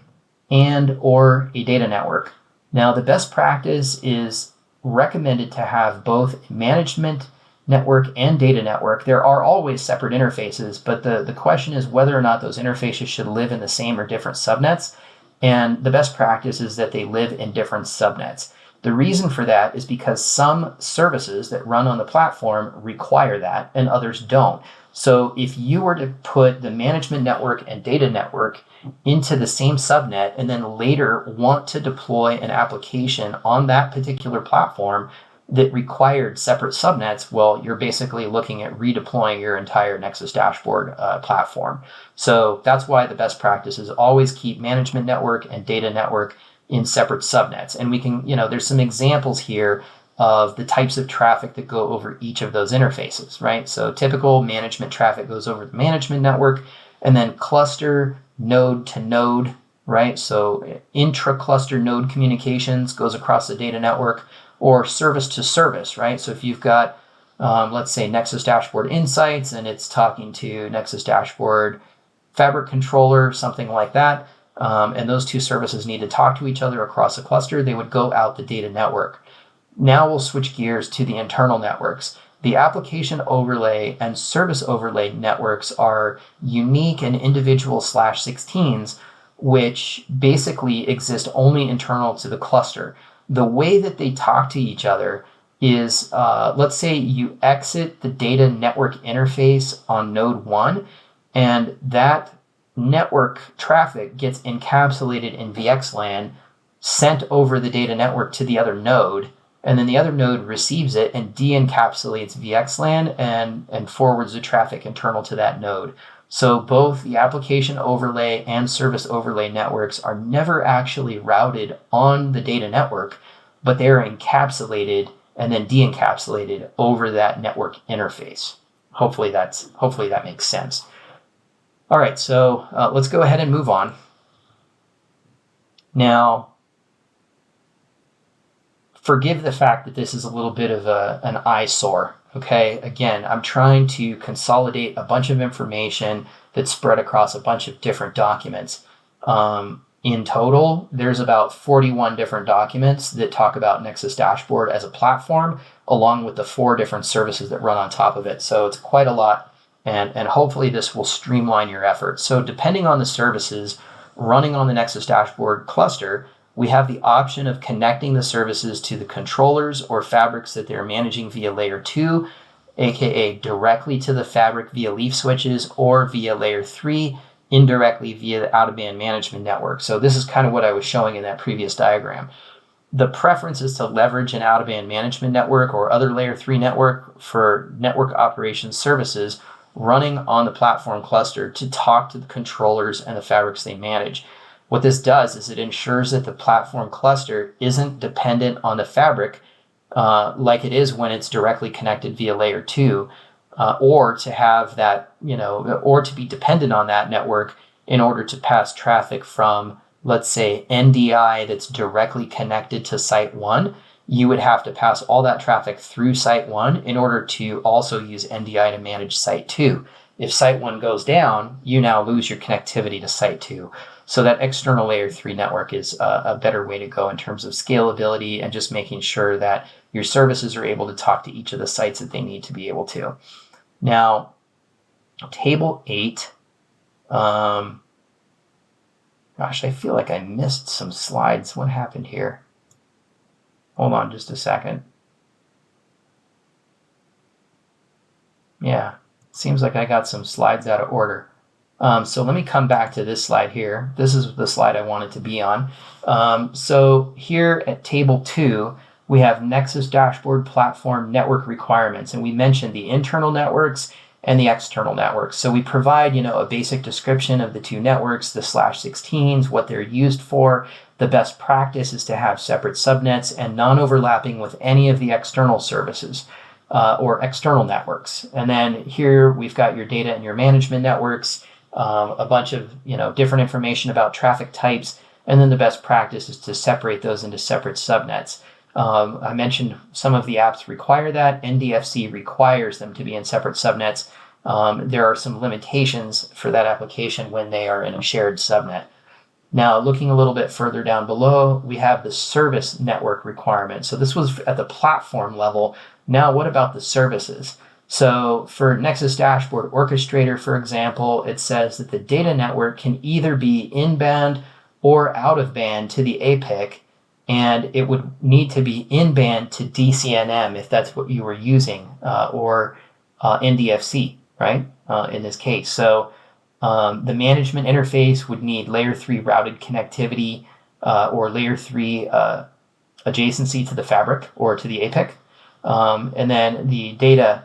and or a data network. Now, the best practice is recommended to have both management network and data network. There are always separate interfaces, but the question is whether or not those interfaces should live in the same or different subnets. And the best practice is that they live in different subnets. The reason for that is because some services that run on the platform require that and others don't. So if you were to put the management network and data network into the same subnet and then later want to deploy an application on that particular platform that required separate subnets, well, you're basically looking at redeploying your entire Nexus Dashboard platform. So that's why the best practice is always keep management network and data network in separate subnets. And we can, there's some examples here of the types of traffic that go over each of those interfaces, right? So typical management traffic goes over the management network, and then cluster node to node, right? So intra-cluster node communications goes across the data network, or service to service, right? So if you've got, let's say, Nexus Dashboard Insights, and it's talking to Nexus Dashboard Fabric Controller, something like that, and those two services need to talk to each other across a cluster, they would go out the data network. Now we'll switch gears to the internal networks. The application overlay and service overlay networks are unique and individual /16s, which basically exist only internal to the cluster. The way that they talk to each other is, let's say you exit the data network interface on node 1, And that network traffic gets encapsulated in VXLAN, sent over the data network to the other node, and then the other node receives it and de-encapsulates VXLAN and forwards the traffic internal to that node. So both the application overlay and service overlay networks are never actually routed on the data network, but they are encapsulated and then de-encapsulated over that network interface. Hopefully that makes sense. All right, so let's go ahead and move on. Now, forgive the fact that this is a little bit of an eyesore, okay? Again, I'm trying to consolidate a bunch of information that's spread across a bunch of different documents. In total, there's about 41 different documents that talk about Nexus Dashboard as a platform, along with the 4 different services that run on top of it. So it's quite a lot, and hopefully this will streamline your efforts. So depending on the services running on the Nexus Dashboard cluster, we have the option of connecting the services to the controllers or fabrics that they're managing via layer 2, aka directly to the fabric via leaf switches, or via layer 3, indirectly via the out-of-band management network. So this is kind of what I was showing in that previous diagram. The preference is to leverage an out-of-band management network or other layer 3 network for network operations services running on the platform cluster to talk to the controllers and the fabrics they manage. What this does is it ensures that the platform cluster isn't dependent on the fabric like it is when it's directly connected via layer 2, or to have that, or to be dependent on that network in order to pass traffic from, let's say, NDI that's directly connected to Site 1. You would have to pass all that traffic through Site 1 in order to also use NDI to manage Site 2. If Site 1 goes down, you now lose your connectivity to Site 2. So that external layer 3 network is a better way to go in terms of scalability and just making sure that your services are able to talk to each of the sites that they need to be able to. Now, table 8, gosh, I feel like I missed some slides. What happened here? Hold on just a second. Yeah, seems like I got some slides out of order. So let me come back to this slide here. This is the slide I wanted to be on. So here at table 2, we have Nexus Dashboard Platform Network Requirements, and we mentioned the internal networks and the external networks. So we provide, a basic description of the 2 networks, the /16s, what they're used for. The best practice is to have separate subnets and non-overlapping with any of the external services or external networks. And then here we've got your data and your management networks, a bunch of different information about traffic types, and then the best practice is to separate those into separate subnets. I mentioned some of the apps require that. NDFC requires them to be in separate subnets. There are some limitations for that application when they are in a shared subnet. Now, looking a little bit further down below, we have the service network requirement. So this was at the platform level. Now, what about the services? So for Nexus Dashboard Orchestrator, for example, it says that the data network can either be in-band or out-of-band to the APIC, and it would need to be in-band to DCNM if that's what you were using, or NDFC, right, in this case. So the management interface would need layer 3 routed connectivity or layer 3 adjacency to the fabric or to the APIC. And then the data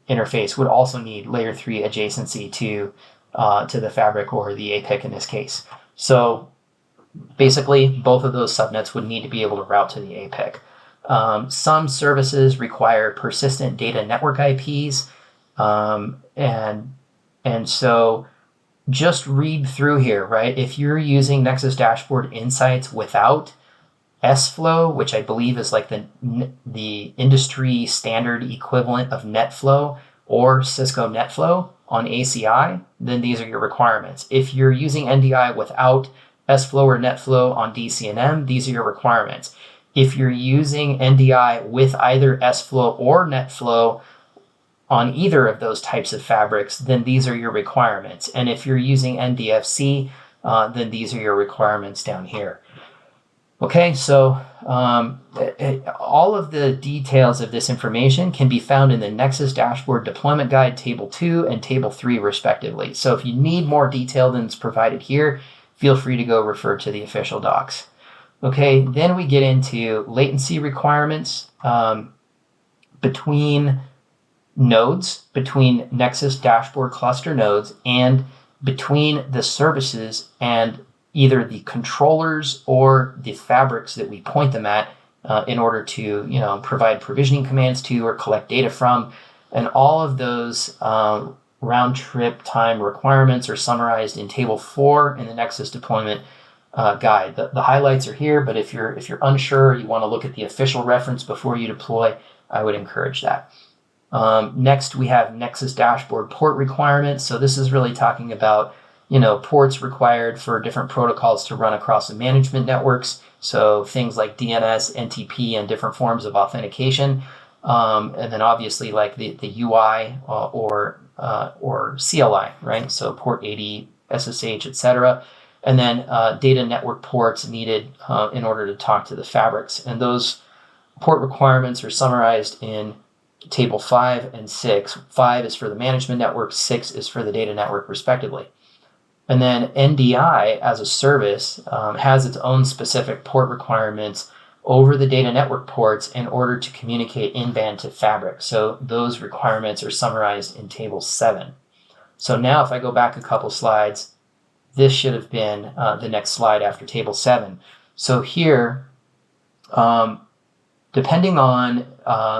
interface would also need layer 3 adjacency to the fabric or the APIC in this case. So basically, both of those subnets would need to be able to route to the APIC. Some services require persistent data network IPs, and so just read through here, right? If you're using Nexus Dashboard Insights without SFlow, which I believe is like the industry standard equivalent of NetFlow or Cisco NetFlow on ACI, then these are your requirements. If you're using NDI without SFlow or NetFlow on DCNM, these are your requirements. If you're using NDI with either SFlow or NetFlow on either of those types of fabrics, then these are your requirements. And if you're using NDFC, then these are your requirements down here. Okay, so all of the details of this information can be found in the Nexus Dashboard Deployment Guide Table 2 and Table 3 respectively. So if you need more detail than is provided here, feel free to go refer to the official docs. Okay, then we get into latency requirements between nodes, between Nexus Dashboard cluster nodes, and between the services and either the controllers or the fabrics that we point them at in order to, provide provisioning commands to or collect data from. And all of those round trip time requirements are summarized in Table 4 in the Nexus Deployment Guide. The highlights are here, but if you're unsure, you want to look at the official reference before you deploy, I would encourage that. Next, we have Nexus Dashboard port requirements. So this is really talking about ports required for different protocols to run across the management networks. So things like DNS, NTP, and different forms of authentication. And then obviously like the UI or CLI, right? So port 80, SSH, etc. And then data network ports needed in order to talk to the fabrics. And those port requirements are summarized in Table 5 and 6. 5 is for the management network, 6 is for the data network, respectively. And then NDI as a service has its own specific port requirements over the data network ports in order to communicate in-band to fabric. So those requirements are summarized in Table 7. So now if I go back a couple slides, this should have been the next slide after Table 7. So here, depending on,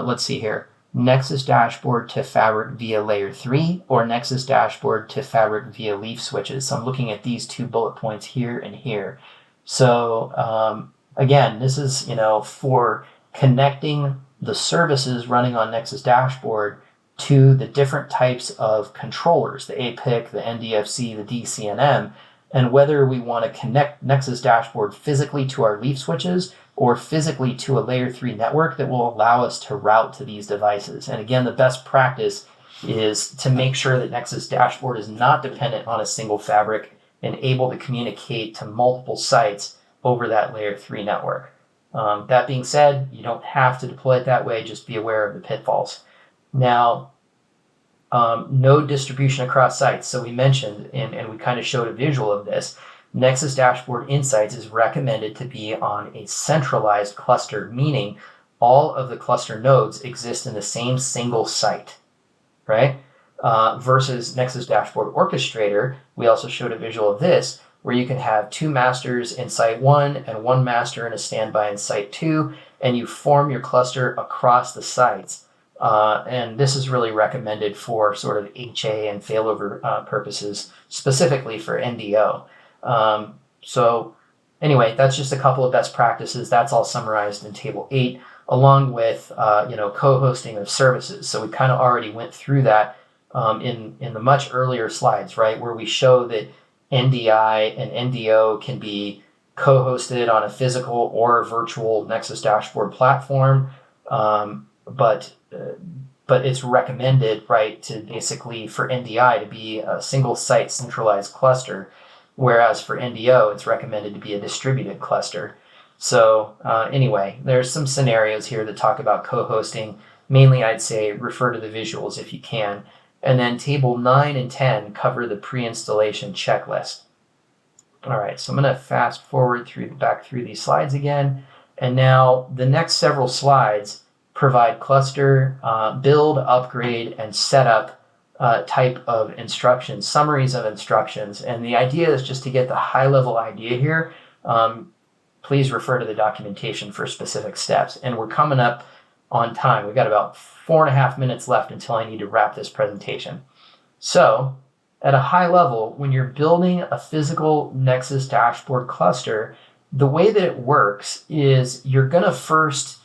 let's see here, Nexus Dashboard to Fabric via Layer 3 or Nexus Dashboard to Fabric via leaf switches. So I'm looking at these two bullet points here and here. So again, this is for connecting the services running on Nexus Dashboard to the different types of controllers, the APIC, the NDFC, the DCNM, and whether we want to connect Nexus Dashboard physically to our leaf switches or physically to a Layer 3 network that will allow us to route to these devices. And again, the best practice is to make sure that Nexus Dashboard is not dependent on a single fabric and able to communicate to multiple sites over that Layer 3 network. That being said, you don't have to deploy it that way, just be aware of the pitfalls. Now, node distribution across sites. So we mentioned, and we kind of showed a visual of this, Nexus Dashboard Insights is recommended to be on a centralized cluster, meaning all of the cluster nodes exist in the same single site, right? Versus Nexus Dashboard Orchestrator, we also showed a visual of this, where you can have 2 masters in Site 1 and 1 master in a standby in Site 2, and you form your cluster across the sites. And this is really recommended for sort of HA and failover purposes, specifically for NDO. So anyway, that's just a couple of best practices. That's all summarized in Table 8, along with co-hosting of services. So we kind of already went through that in the much earlier slides, right, where we show that NDI and NDO can be co-hosted on a physical or virtual Nexus Dashboard platform, but it's recommended, right, to basically for NDI to be a single site centralized cluster, whereas for NDO, it's recommended to be a distributed cluster. So anyway, there's some scenarios here that talk about co-hosting. Mainly, I'd say refer to the visuals if you can. And then Table 9 and 10 cover the pre-installation checklist. All right, so I'm going to fast forward back through these slides again. And now the next several slides provide cluster build, upgrade, and setup type of instructions, summaries of instructions. And the idea is just to get the high-level idea here. Please refer to the documentation for specific steps. And we're coming up on time. We've got about 4.5 minutes left until I need to wrap this presentation. So at a high level, when you're building a physical Nexus Dashboard cluster, the way that it works is you're going to first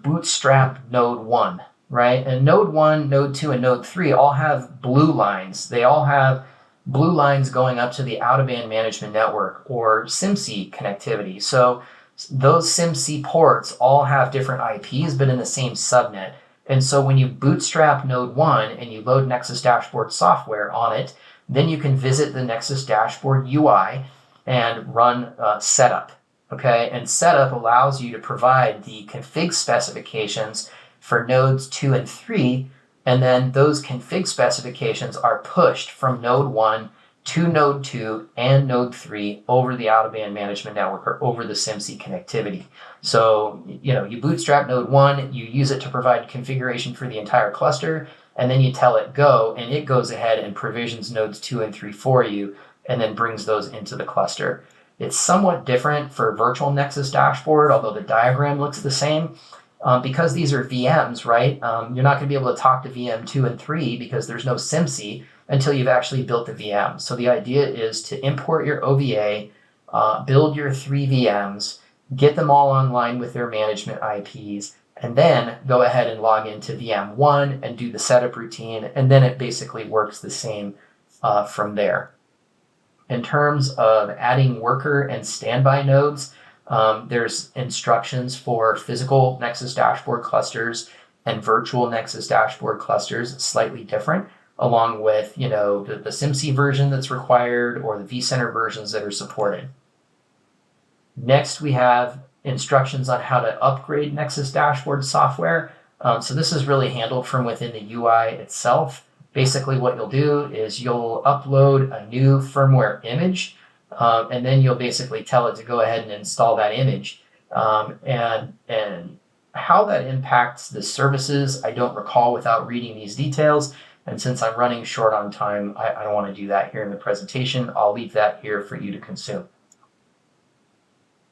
bootstrap node 1, right? And node 1, node 2, and node 3 all have blue lines. They all have blue lines going up to the out-of-band management network or SIMC connectivity. So those SIMC ports all have different IPs, but in the same subnet. And so when you bootstrap node 1 and you load Nexus Dashboard software on it, then you can visit the Nexus Dashboard UI and run setup. Okay, and setup allows you to provide the config specifications for nodes 2 and 3, and then those config specifications are pushed from node 1 to node 2 and node 3 over the out-of-band management network or over the SIMC connectivity. So, you bootstrap node 1, you use it to provide configuration for the entire cluster, and then you tell it go, and it goes ahead and provisions nodes 2 and 3 for you, and then brings those into the cluster. It's somewhat different for virtual Nexus Dashboard, although the diagram looks the same. Because these are VMs, right? You're not going to be able to talk to VM 2 and 3 because there's no SIMC until you've actually built the VM. So the idea is to import your OVA, build your 3 VMs, get them all online with their management IPs, and then go ahead and log into VM 1 and do the setup routine, and then it basically works the same from there. In terms of adding worker and standby nodes, there's instructions for physical Nexus Dashboard clusters and virtual Nexus Dashboard clusters, slightly different, along with the SIMC version that's required or the vCenter versions that are supported. Next, we have instructions on how to upgrade Nexus Dashboard software. So this is really handled from within the UI itself. Basically, what you'll do is you'll upload a new firmware image, and then you'll basically tell it to go ahead and install that image. And how that impacts the services, I don't recall without reading these details. And since I'm running short on time, I don't want to do that here in the presentation. I'll leave that here for you to consume.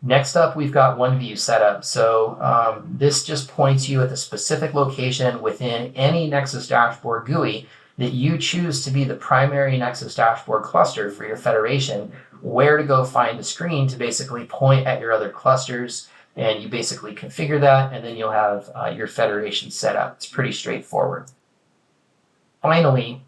Next up, we've got OneView setup. So this just points you at the specific location within any Nexus Dashboard GUI that you choose to be the primary Nexus Dashboard cluster for your federation, where to go find the screen to basically point at your other clusters, and you basically configure that, and then you'll have your federation set up. It's pretty straightforward. Finally,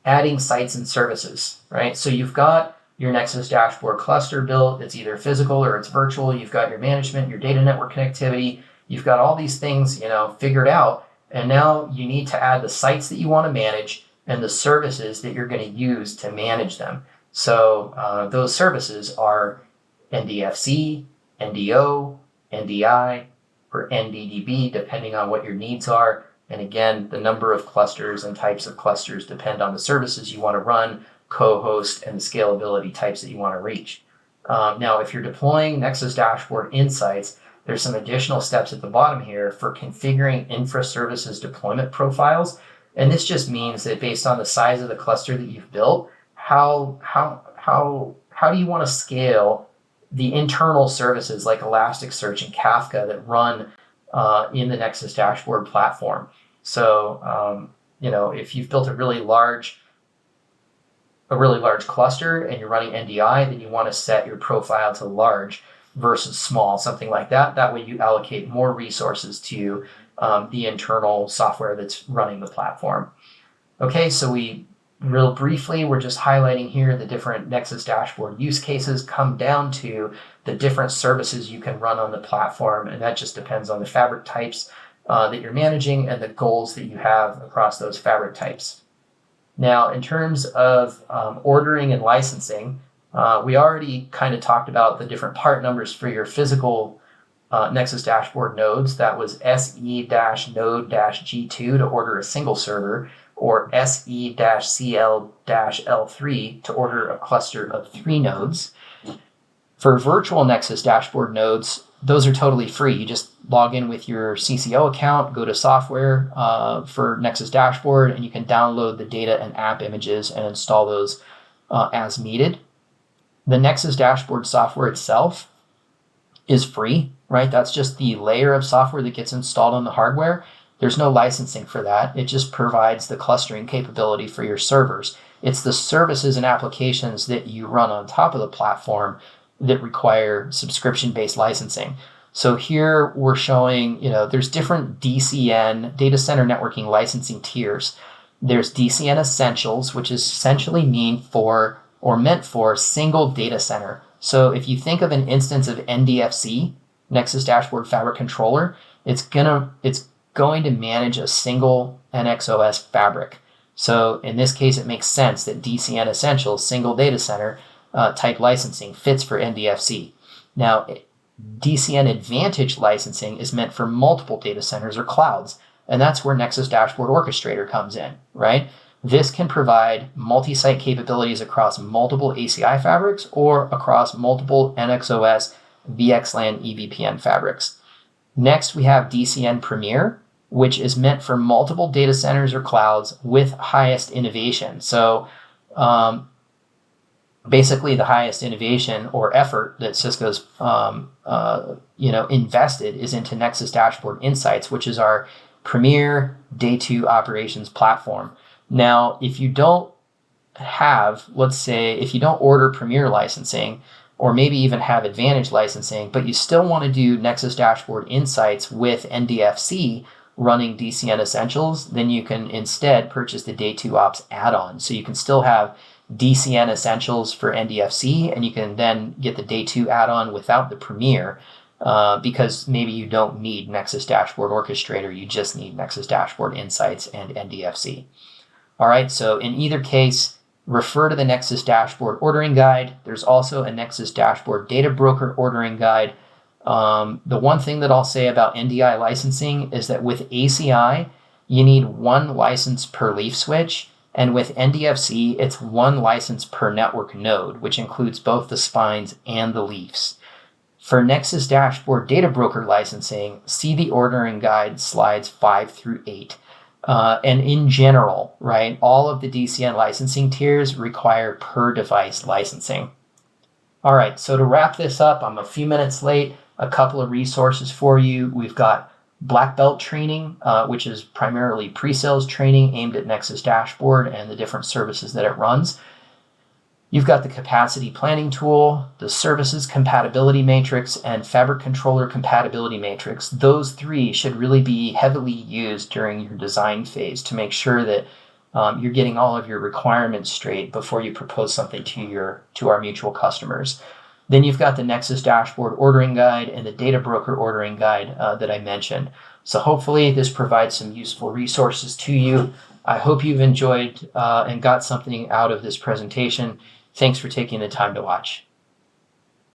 adding sites and services, right? So you've got your Nexus Dashboard cluster built. It's either physical or it's virtual. You've got your management, your data network connectivity. You've got all these things, figured out. And now you need to add the sites that you want to manage and the services that you're going to use to manage them. So those services are NDFC, NDO, NDI, or NDDB, depending on what your needs are. And again, the number of clusters and types of clusters depend on the services you want to run, co-host, and the scalability types that you want to reach. Now, if you're deploying Nexus Dashboard Insights, there's some additional steps at the bottom here for configuring infra services deployment profiles. And this just means that based on the size of the cluster that you've built, how do you want to scale the internal services like Elasticsearch and Kafka that run in the Nexus Dashboard platform? So, if you've built a really large cluster and you're running NDI, then you want to set your profile to large versus small, something like that. That way you allocate more resources to the internal software that's running the platform. Okay, so real briefly, we're just highlighting here the different Nexus Dashboard use cases come down to the different services you can run on the platform, and that just depends on the fabric types that you're managing and the goals that you have across those fabric types. Now, in terms of ordering and licensing, we already kind of talked about the different part numbers for your physical Nexus Dashboard nodes. That was SE-node-G2 to order a single server, or SE-CL-L3 to order a cluster of 3 nodes. For virtual Nexus Dashboard nodes, those are totally free. You just log in with your CCO account, go to software for Nexus Dashboard, and you can download the data and app images and install those as needed. The Nexus Dashboard software itself is free, right? That's just the layer of software that gets installed on the hardware. There's no licensing for that. It just provides the clustering capability for your servers. It's the services and applications that you run on top of the platform that require subscription-based licensing. So here we're showing, there's different DCN, data center networking licensing tiers. There's DCN Essentials, which is essentially meant for single data center. So if you think of an instance of NDFC, Nexus Dashboard Fabric Controller, it's going to manage a single NXOS fabric. So in this case, it makes sense that DCN Essentials, single data center, type licensing fits for NDFC. Now, DCN Advantage licensing is meant for multiple data centers or clouds, and that's where Nexus Dashboard Orchestrator comes in, right? This can provide multi-site capabilities across multiple ACI fabrics or across multiple NXOS, VXLAN, EVPN fabrics. Next, we have DCN Premier, which is meant for multiple data centers or clouds with highest innovation. So basically the highest innovation or effort that Cisco's invested is into Nexus Dashboard Insights, which is our premier day 2 operations platform. Now, if you don't have, let's say, if you don't order Premier licensing, or maybe even have Advantage licensing, but you still want to do Nexus Dashboard Insights with NDFC running DCN Essentials, then you can instead purchase the Day 2 Ops add-on. So you can still have DCN Essentials for NDFC, and you can then get the Day 2 add-on without the Premier, because maybe you don't need Nexus Dashboard Orchestrator, you just need Nexus Dashboard Insights and NDFC. All right, so in either case, refer to the Nexus Dashboard Ordering Guide. There's also a Nexus Dashboard Data Broker Ordering Guide. The one thing that I'll say about NDI licensing is that with ACI, you need 1 license per leaf switch, and with NDFC, it's 1 license per network node, which includes both the spines and the leafs. For Nexus Dashboard Data Broker licensing, see the ordering guide slides 5 through 8. And in general, right, all of the DCN licensing tiers require per device licensing. All right, so to wrap this up, I'm a few minutes late. A couple of resources for you. We've got Black Belt training, which is primarily pre-sales training aimed at Nexus Dashboard and the different services that it runs. You've got the capacity planning tool, the services compatibility matrix, and fabric controller compatibility matrix. Those 3 should really be heavily used during your design phase to make sure that you're getting all of your requirements straight before you propose something to our mutual customers. Then you've got the Nexus Dashboard Ordering Guide and the Data Broker Ordering Guide that I mentioned. So hopefully this provides some useful resources to you. I hope you've enjoyed and got something out of this presentation. Thanks for taking the time to watch.